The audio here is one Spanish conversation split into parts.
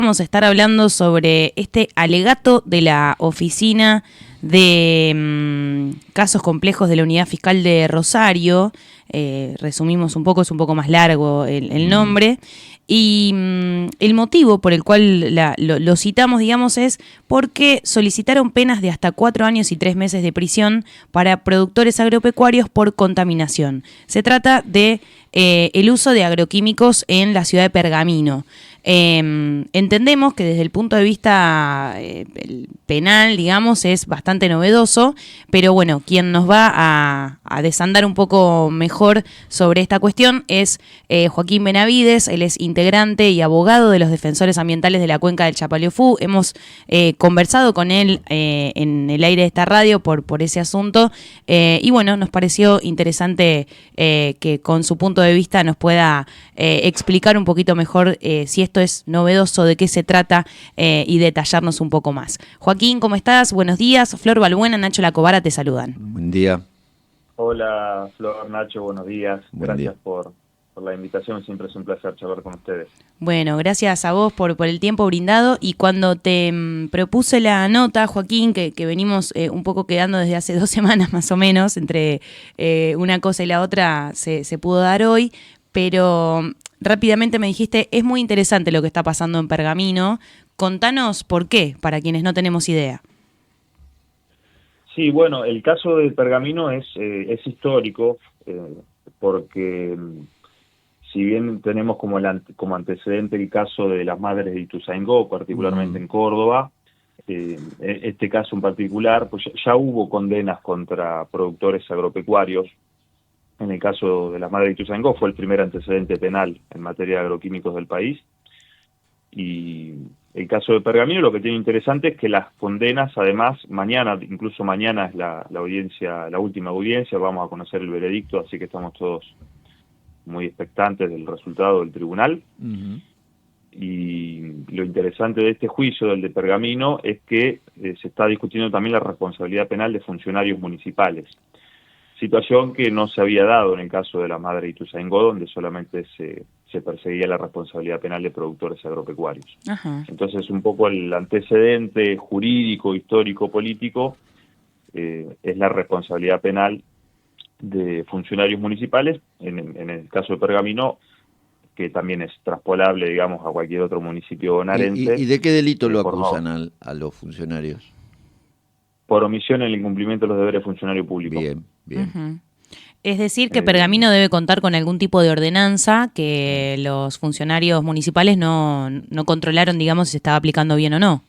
Vamos a estar hablando sobre este alegato de la Oficina de Casos Complejos de la Unidad Fiscal de Rosario. Resumimos un poco, es un poco más largo el nombre. Y el motivo por el cual lo citamos, digamos, es porque solicitaron penas de hasta 4 años y 3 meses de prisión para productores agropecuarios por contaminación. Se trata de el uso de agroquímicos en la ciudad de Pergamino. Entendemos que desde el punto de vista penal, digamos, es bastante novedoso, pero bueno, quien nos va a desandar un poco mejor sobre esta cuestión es Joaquín Benavides. Él es integrante y abogado de los defensores ambientales de la cuenca del Chapaleufú. Hemos conversado con él en el aire de esta radio por ese asunto, y bueno, nos pareció interesante que con su punto de vista nos pueda explicar un poquito mejor si esto es novedoso, de qué se trata, y detallarnos un poco más. Joaquín, ¿cómo estás? Buenos días. Flor Balbuena, Nacho Lacobara te saludan. Buen día. Hola, Flor, Nacho, buenos días. Buen Gracias día. por la invitación, siempre es un placer charlar con ustedes. Bueno, gracias a vos por el tiempo brindado. Y cuando te propuse la nota, Joaquín, que venimos un poco quedando desde hace 2 semanas más o menos, entre una cosa y la otra se pudo dar hoy, pero rápidamente me dijiste, es muy interesante lo que está pasando en Pergamino. Contanos por qué, para quienes no tenemos idea. Sí, bueno, el caso de Pergamino es histórico, porque si bien tenemos como antecedente el caso de las madres de Ituzaingó, particularmente en Córdoba, este caso en particular, pues ya hubo condenas contra productores agropecuarios. En el caso de las madres de Ituzaingó fue el primer antecedente penal en materia de agroquímicos del país. Y el caso de Pergamino, lo que tiene interesante es que las condenas, además, incluso mañana es la última audiencia, vamos a conocer el veredicto, así que estamos todos muy expectantes del resultado del tribunal. Y lo interesante de este juicio, del de Pergamino, es que se está discutiendo también la responsabilidad penal de funcionarios municipales. Situación que no se había dado en el caso de la madre de Ituzaingó, donde solamente se perseguía la responsabilidad penal de productores agropecuarios. Ajá. Entonces, un poco el antecedente jurídico, histórico, político, es la responsabilidad penal de funcionarios municipales, en el caso de Pergamino, que también es traspolable, digamos, a cualquier otro municipio bonaerense. ¿Y de qué delito lo por acusan a los funcionarios? Por omisión en el incumplimiento de los deberes de funcionario público. Bien. Uh-huh. Es decir, que Pergamino debe contar con algún tipo de ordenanza que los funcionarios municipales no controlaron, digamos, si se estaba aplicando bien o no.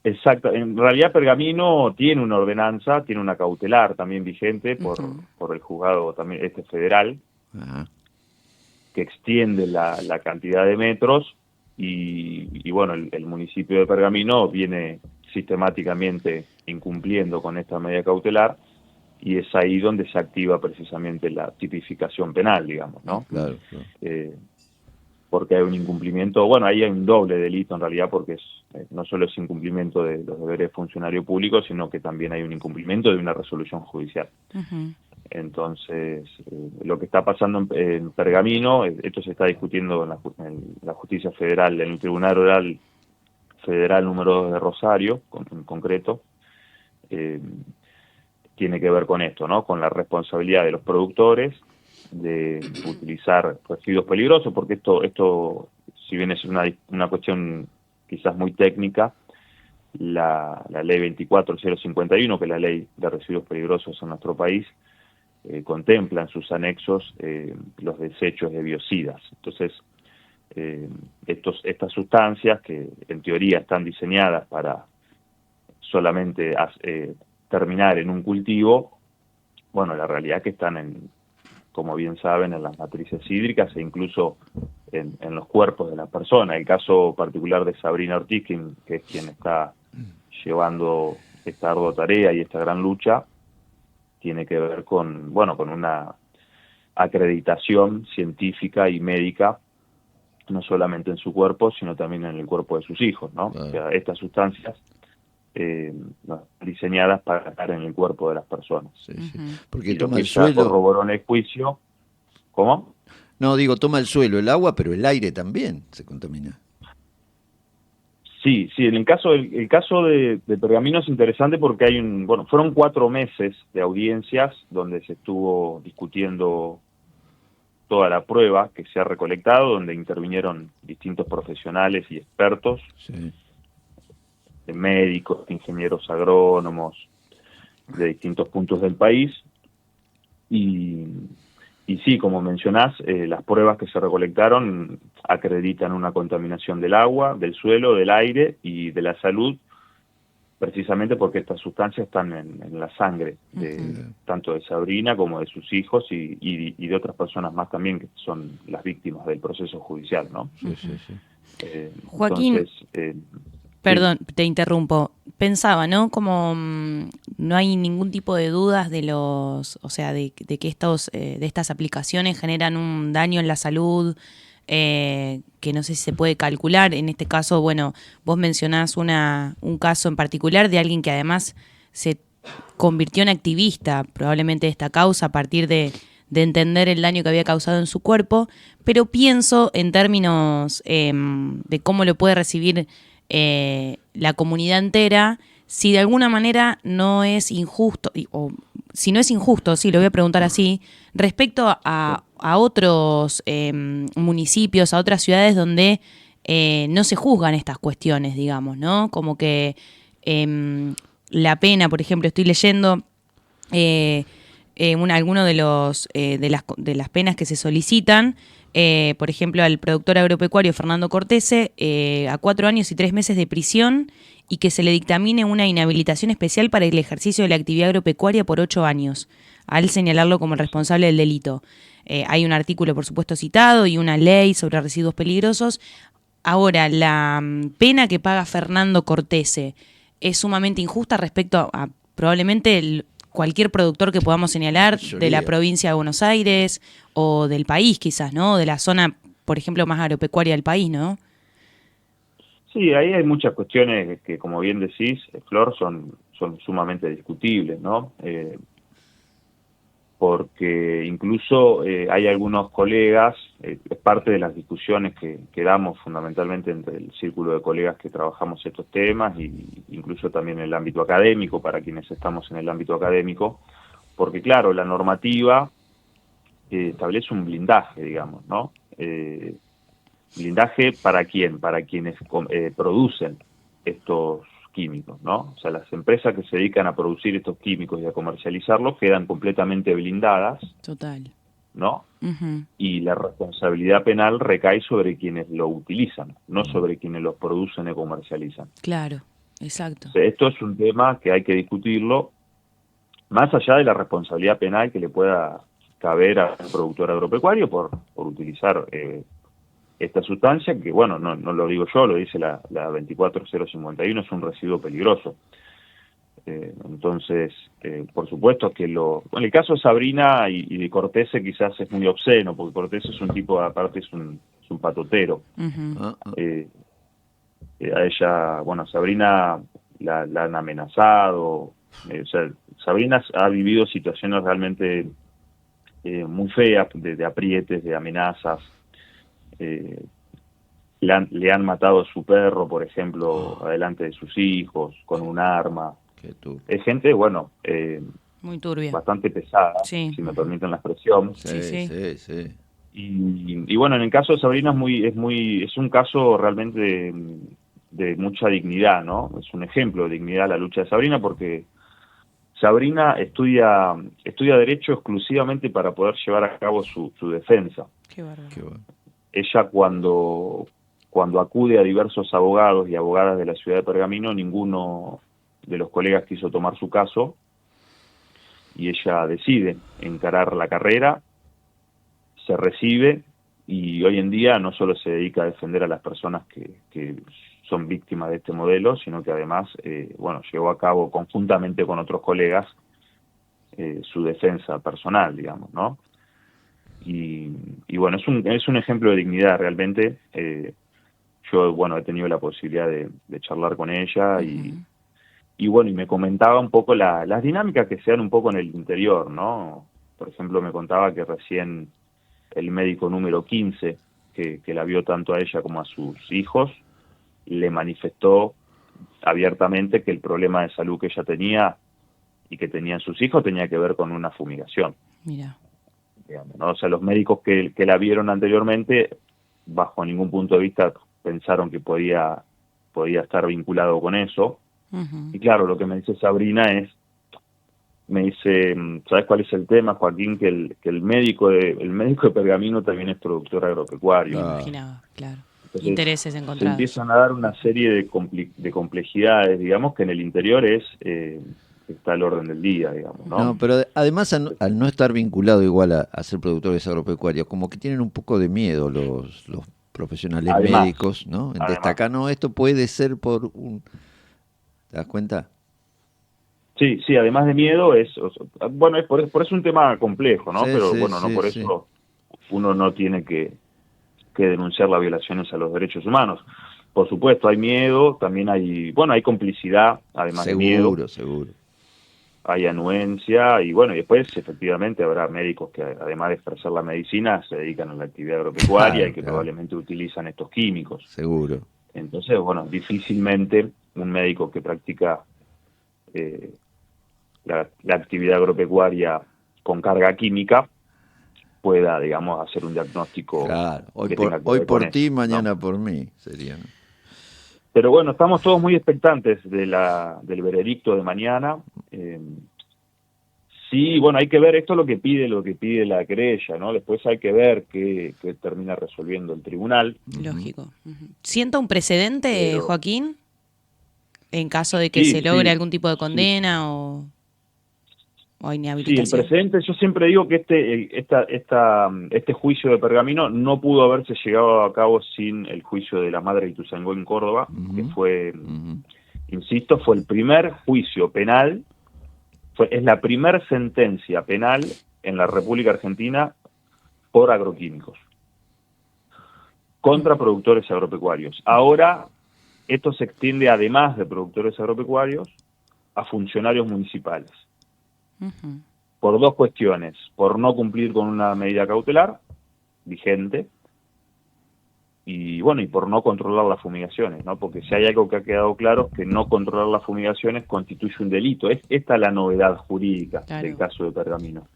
Exacto. En realidad Pergamino tiene una ordenanza, tiene una cautelar también vigente por el juzgado también federal, que extiende la cantidad de metros, y bueno, el municipio de Pergamino viene sistemáticamente incumpliendo con esta medida cautelar, y es ahí donde se activa precisamente la tipificación penal, digamos, ¿no? Claro. Porque hay un incumplimiento, bueno, ahí hay un doble delito en realidad, porque no solo es incumplimiento de los deberes de funcionario público, sino que también hay un incumplimiento de una resolución judicial. Uh-huh. Entonces, lo que está pasando en Pergamino, esto se está discutiendo en la justicia federal, en el Tribunal Oral Federal número 2 de Rosario, en concreto, tiene que ver con esto, ¿no? Con la responsabilidad de los productores de utilizar residuos peligrosos, porque esto si bien es una cuestión quizás muy técnica, la ley 24051, que es la ley de residuos peligrosos en nuestro país, contempla en sus anexos los desechos de biocidas. Entonces, estas sustancias, que en teoría están diseñadas para solamente terminar en un cultivo, bueno, la realidad es que están como bien saben, en las matrices hídricas e incluso en los cuerpos de la persona. El caso particular de Sabrina Ortiz, que es quien está llevando esta ardua tarea y esta gran lucha, tiene que ver con una acreditación científica y médica, no solamente en su cuerpo, sino también en el cuerpo de sus hijos, ¿no? O sea, estas sustancias diseñadas para estar en el cuerpo de las personas. Sí. Porque toma el suelo. Corroboró en el juicio. ¿Cómo? No, digo, toma el suelo, el agua, pero el aire también se contamina. Sí, sí, en el caso de Pergamino es interesante porque fueron 4 meses de audiencias donde se estuvo discutiendo toda la prueba que se ha recolectado, donde intervinieron distintos profesionales y expertos, Sí. de médicos, ingenieros agrónomos, de distintos puntos del país. Y sí, como mencionás, las pruebas que se recolectaron acreditan una contaminación del agua, del suelo, del aire y de la salud, precisamente porque estas sustancias están en la sangre, tanto de Sabrina como de sus hijos y de otras personas más también que son las víctimas del proceso judicial, ¿no? Sí, sí, sí. Joaquín, Entonces, perdón, te interrumpo. Pensaba, ¿no? Como no hay ningún tipo de dudas de o sea, de que de estas aplicaciones generan un daño en la salud, que no sé si se puede calcular. En este caso, bueno, vos mencionás un caso en particular de alguien que además se convirtió en activista, probablemente de esta causa, a partir de entender el daño que había causado en su cuerpo, pero pienso en términos de cómo lo puede recibir la comunidad entera, si de alguna manera no es injusto, o si no es injusto, sí, lo voy a preguntar así, respecto a otros municipios, a otras ciudades donde no se juzgan estas cuestiones, digamos, ¿no? Como que la pena, por ejemplo, estoy leyendo alguno de las penas que se solicitan, por ejemplo, al productor agropecuario Fernando Cortese, a 4 años y 3 meses de prisión y que se le dictamine una inhabilitación especial para el ejercicio de la actividad agropecuaria por 8 años, al señalarlo como el responsable del delito. Hay un artículo, por supuesto, citado y una ley sobre residuos peligrosos. Ahora, la pena que paga Fernando Cortese es sumamente injusta respecto a probablemente cualquier productor que podamos señalar de la provincia de Buenos Aires o del país quizás, ¿no? De la zona, por ejemplo, más agropecuaria del país, ¿no? sí, ahí hay muchas cuestiones que, como bien decís, Flor, son sumamente discutibles, ¿no? Porque incluso hay algunos colegas, es parte de las discusiones que damos fundamentalmente entre el círculo de colegas que trabajamos estos temas y incluso también en el ámbito académico, para quienes estamos en el ámbito académico, porque claro, la normativa establece un blindaje, digamos, ¿no? Blindaje para quién, para quienes producen estos químicos, ¿no? O sea, las empresas que se dedican a producir estos químicos y a comercializarlos quedan completamente blindadas. Total. ¿No? Uh-huh. Y la responsabilidad penal recae sobre quienes lo utilizan, no sobre quienes los producen y comercializan. Claro, exacto. O sea, esto es un tema que hay que discutirlo, más allá de la responsabilidad penal que le pueda caber a un productor agropecuario por utilizar esta sustancia, que bueno, no lo digo yo, lo dice la 24051, es un residuo peligroso. Entonces, por supuesto que en el caso de Sabrina y de Cortese quizás es muy obsceno, porque Cortese es un tipo, aparte es un patotero. Uh-huh. A ella, bueno, Sabrina la han amenazado, o sea, Sabrina ha vivido situaciones realmente muy feas, de aprietes, de amenazas. Le han matado a su perro, por ejemplo, adelante de sus hijos, con un arma. Es gente, bueno, muy turbia, bastante pesada, sí. Si me permiten la expresión. Sí. Y bueno, en el caso de Sabrina es un caso realmente de mucha dignidad, ¿no? Es un ejemplo de dignidad la lucha de Sabrina, porque Sabrina estudia Derecho exclusivamente para poder llevar a cabo su defensa. Qué bárbaro. Qué bueno. Ella cuando acude a diversos abogados y abogadas de la ciudad de Pergamino, ninguno de los colegas quiso tomar su caso y ella decide encarar la carrera, se recibe y hoy en día no solo se dedica a defender a las personas que son víctimas de este modelo, sino que además, llevó a cabo conjuntamente con otros colegas su defensa personal, digamos, ¿no? Y bueno, es un ejemplo de dignidad realmente. Yo, bueno, he tenido la posibilidad de charlar con ella Uh-huh. y me comentaba un poco las dinámicas que se dan un poco en el interior, ¿no? Por ejemplo, me contaba que recién el médico número 15, que la vio tanto a ella como a sus hijos, le manifestó abiertamente que el problema de salud que ella tenía y que tenían sus hijos tenía que ver con una fumigación. Mira. Digamos, ¿no? O sea, los médicos que la vieron anteriormente, bajo ningún punto de vista, pensaron que podía estar vinculado con eso. Uh-huh. Y claro, lo que me dice Sabrina me dice, ¿sabes cuál es el tema, Joaquín? Que el médico de Pergamino también es productor agropecuario. Me imaginaba, claro. Entonces, intereses se encontrados. empiezan a dar una serie de complejidades, digamos, que en el interior está al orden del día, digamos, ¿no? No, pero además al no estar vinculado igual a ser productores agropecuarios, como que tienen un poco de miedo los profesionales Además, médicos, ¿no? En destacar, no, esto puede ser por un... ¿Te das cuenta? Sí, además de miedo bueno, es por eso un tema complejo, ¿no? Sí, Pero sí, bueno, no sí, por sí. eso uno no tiene que denunciar las violaciones a los derechos humanos. Por supuesto, hay miedo, también hay complicidad, además de miedo. Seguro. Hay anuencia y bueno, y después efectivamente habrá médicos que además de ejercer la medicina se dedican a la actividad agropecuaria y que probablemente utilizan estos químicos. Seguro. Entonces, bueno, difícilmente un médico que practica la actividad agropecuaria con carga química pueda, digamos, hacer un diagnóstico. Claro, hoy tenga que por ver con ti, eso, mañana ¿no? por mí, sería, ¿no? Pero bueno, estamos todos muy expectantes del veredicto de mañana. Sí, bueno, hay que ver esto lo que pide la querella, ¿no? Después hay que ver qué termina resolviendo el tribunal. Lógico. Uh-huh. ¿Sienta un precedente, Pero, Joaquín, en caso de que se logre algún tipo de condena o Sí, inhabilitación? el precedente, yo siempre digo que este juicio de Pergamino no pudo haberse llevado a cabo sin el juicio de la madre de Ituzaingó en Córdoba, que fue, insisto, fue el primer juicio penal, es la primera sentencia penal en la República Argentina por agroquímicos contra productores agropecuarios. Ahora, esto se extiende, además de productores agropecuarios, a funcionarios municipales. Uh-huh. Por dos cuestiones: por no cumplir con una medida cautelar vigente y bueno, y por no controlar las fumigaciones, ¿no? Porque si hay algo que ha quedado claro es que no controlar las fumigaciones constituye un delito. Esta es la novedad jurídica del caso de Pergamino.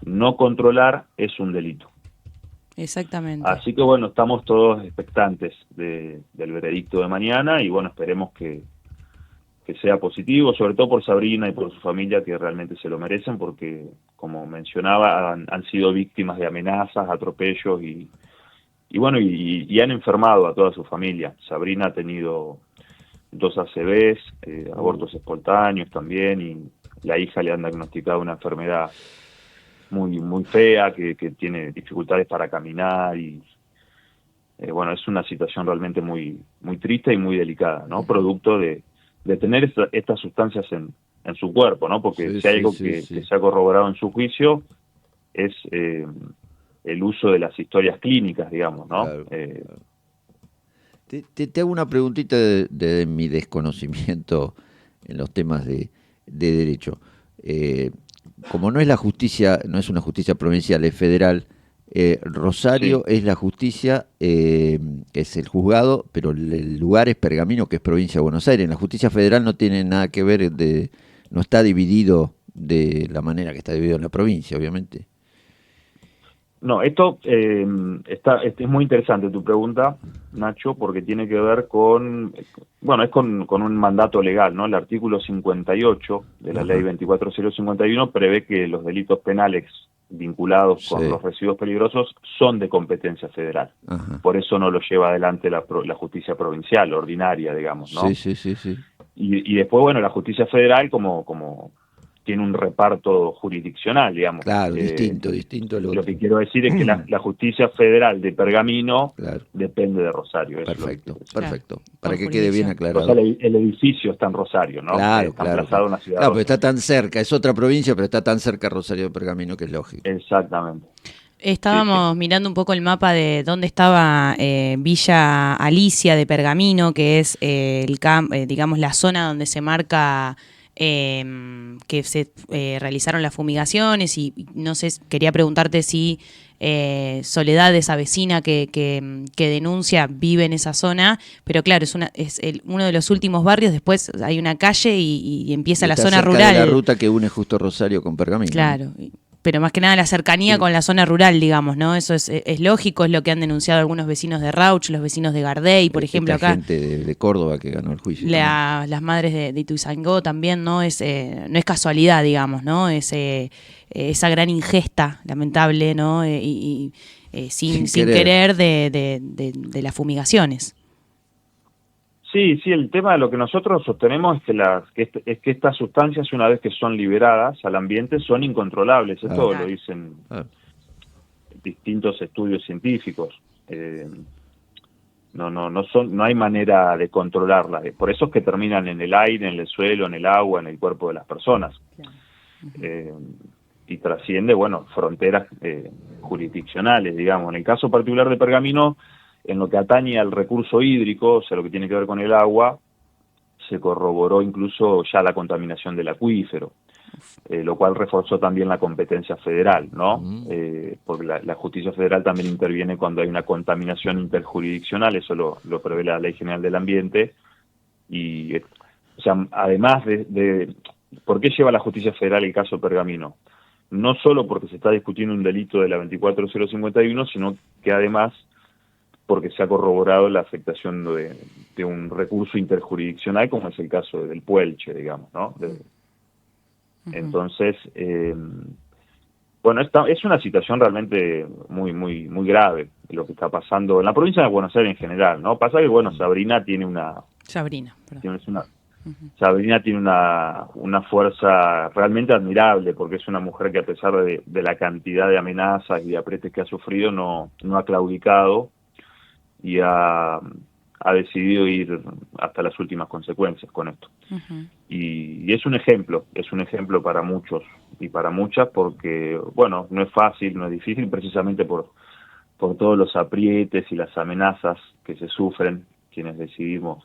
No controlar es un delito. Exactamente. Así que bueno, estamos todos expectantes del veredicto de mañana y bueno, esperemos que sea positivo, sobre todo por Sabrina y por su familia, que realmente se lo merecen, porque, como mencionaba, han sido víctimas de amenazas, atropellos y bueno, y han enfermado a toda su familia. Sabrina ha tenido 2 ACVs, abortos espontáneos también, y la hija le han diagnosticado una enfermedad muy muy fea, que tiene dificultades para caminar y bueno, es una situación realmente muy muy triste y muy delicada, ¿no? Producto de tener estas sustancias en su cuerpo, ¿no? Porque si hay algo que se ha corroborado en su juicio es el uso de las historias clínicas, digamos, ¿no? Claro. Te hago una preguntita de mi desconocimiento en los temas de derecho. Como no es la justicia, no es una justicia provincial, es federal, Rosario es la justicia, es el juzgado, pero el lugar es Pergamino, que es provincia de Buenos Aires. En la justicia federal no tiene nada que ver, no está dividido de la manera que está dividido en la provincia, obviamente. No, esto es muy interesante tu pregunta, Nacho, porque tiene que ver con un mandato legal, ¿no? El artículo 58 de la ley 24051 prevé que los delitos penales vinculados con los residuos peligrosos son de competencia federal. Ajá. Por eso no lo lleva adelante la justicia provincial, ordinaria, digamos, ¿no? Sí. Y después, bueno, la justicia federal como tiene un reparto jurisdiccional, digamos. Claro, distinto al otro. Lo que quiero decir es que la justicia federal de Pergamino depende de Rosario. Eso Perfecto. Por Para que quede bien aclarado. O sea, el edificio está en Rosario, ¿no? Claro, está emplazado en una ciudad. Claro, pero está tan cerca, es otra provincia, pero está tan cerca Rosario de Pergamino que es lógico. Exactamente. Estábamos mirando un poco el mapa de dónde estaba Villa Alicia de Pergamino, que es digamos la zona donde se marca que se realizaron las fumigaciones y no sé, quería preguntarte si Soledad, esa vecina que denuncia, vive en esa zona, pero claro, uno de los últimos barrios, después hay una calle y empieza la zona cerca rural. De la ruta que une justo Rosario con Pergamino. Claro, pero más que nada la cercanía con la zona rural, digamos, ¿no? Eso es lógico, es lo que han denunciado algunos vecinos de Rauch, los vecinos de Gardey, por ejemplo, Esta acá. gente de Córdoba que ganó el juicio. Las madres de Ituzaingó también, ¿no? No es casualidad, digamos, ¿no? Esa gran ingesta lamentable, ¿no? Sin querer de las fumigaciones. Sí, el tema de lo que nosotros sostenemos es que estas sustancias, una vez que son liberadas al ambiente, son incontrolables. Esto lo dicen distintos estudios científicos. No hay manera de controlarlas. Por eso es que terminan en el aire, en el suelo, en el agua, en el cuerpo de las personas. Claro. Y trasciende, fronteras jurisdiccionales, digamos. En el caso particular de Pergamino, en lo que atañe al recurso hídrico, o sea, lo que tiene que ver con el agua, se corroboró incluso ya la contaminación del acuífero, lo cual reforzó también la competencia federal, ¿no? Porque la justicia federal también interviene cuando hay una contaminación interjurisdiccional, eso lo prevé la Ley General del Ambiente, y, o sea, además de ¿por qué lleva la justicia federal el caso Pergamino? No solo porque se está discutiendo un delito de la 24051, sino que además porque se ha corroborado la afectación de un recurso interjurisdiccional, como es el caso del Puelche, digamos, ¿no? Entonces, es una situación realmente muy grave lo que está pasando en la provincia de Buenos Aires en general, ¿no? Pasa que, Sabrina tiene Sabrina tiene una fuerza realmente admirable, porque es una mujer que, a pesar de la cantidad de amenazas y de aprietes que ha sufrido, no ha claudicado y ha decidido ir hasta las últimas consecuencias con esto. Y es un ejemplo para muchos y para muchas, porque, no es fácil, no es difícil, precisamente por todos los aprietes y las amenazas que se sufren quienes decidimos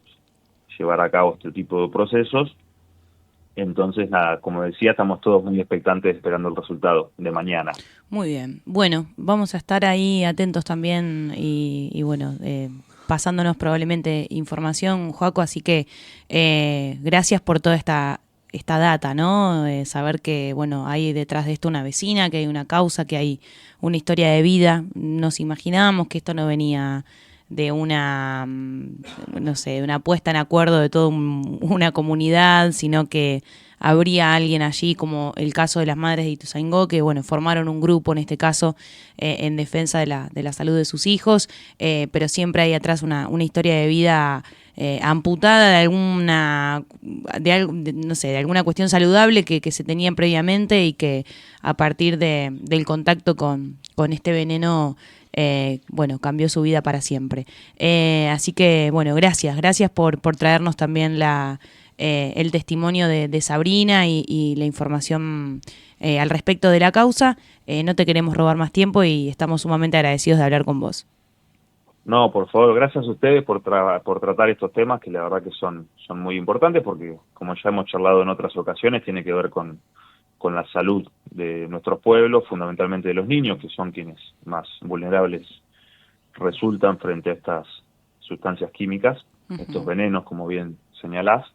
llevar a cabo este tipo de procesos. Entonces, nada, como decía, estamos todos muy expectantes esperando el resultado de mañana. Muy bien. Bueno, vamos a estar ahí atentos también y pasándonos probablemente información, Joaco, así que gracias por toda esta data, ¿no? Saber que, hay detrás de esto una vecina, que hay una causa, que hay una historia de vida. Nos imaginábamos que esto no venía de una puesta en acuerdo de toda una comunidad, sino que habría alguien allí, como el caso de las madres de Ituzaingó, que formaron un grupo, en este caso, en defensa de la salud de sus hijos, pero siempre hay atrás una historia de vida amputada de alguna cuestión saludable que se tenían previamente, y que a partir del contacto con este veneno cambió su vida para siempre. Así que, gracias por traernos también el testimonio de Sabrina y la información al respecto de la causa. No te queremos robar más tiempo y estamos sumamente agradecidos de hablar con vos. No, por favor, gracias a ustedes por tratar estos temas, que la verdad que son muy importantes, porque, como ya hemos charlado en otras ocasiones, tiene que ver con la salud de nuestros pueblos, fundamentalmente de los niños, que son quienes más vulnerables resultan frente a estas sustancias químicas, estos venenos, como bien señalás.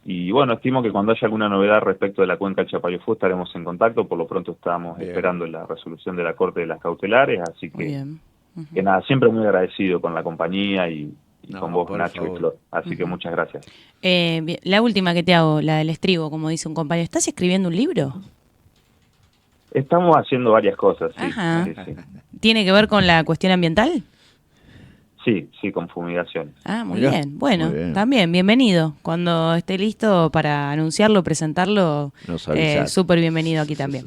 Y estimo que cuando haya alguna novedad respecto de la cuenca del Chapayofú estaremos en contacto. Por lo pronto estamos esperando la resolución de la Corte de las Cautelares, así que, que nada, siempre muy agradecido con la compañía y con vos, Nacho y Flor. Así que muchas gracias. La última que te hago, la del estribo, como dice un compañero. ¿Estás escribiendo un libro? Estamos haciendo varias cosas, sí. Ajá. Sí. ¿Tiene que ver con la cuestión ambiental? Sí, con fumigaciones. Muy bien. Bueno, muy bien. También, bienvenido. Cuando esté listo para anunciarlo, presentarlo, súper bienvenido aquí también.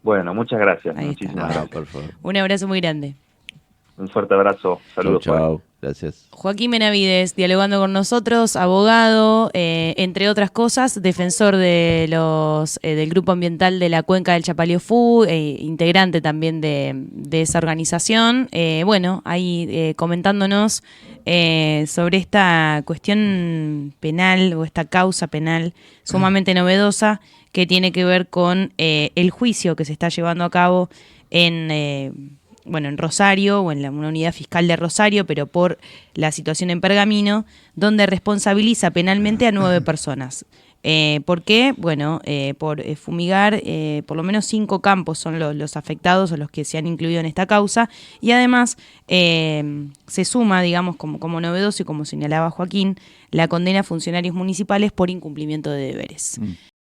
Bueno, muchas gracias. Muchísimas gracias. Por favor. Un abrazo muy grande. Un fuerte abrazo. Saludos. Chao. Gracias. Joaquín Benavides, dialogando con nosotros, abogado, entre otras cosas, defensor de del Grupo Ambiental de la Cuenca del Chapayofú, integrante también de esa organización. Ahí comentándonos sobre esta cuestión penal o esta causa penal sumamente novedosa, que tiene que ver con el juicio que se está llevando a cabo en Rosario o en una unidad fiscal de Rosario, pero por la situación en Pergamino, donde responsabiliza penalmente a 9 personas. ¿Por qué? Bueno, por fumigar, por lo menos 5 campos son los afectados o los que se han incluido en esta causa, y además se suma, digamos, como novedoso y como señalaba Joaquín, la condena a funcionarios municipales por incumplimiento de deberes.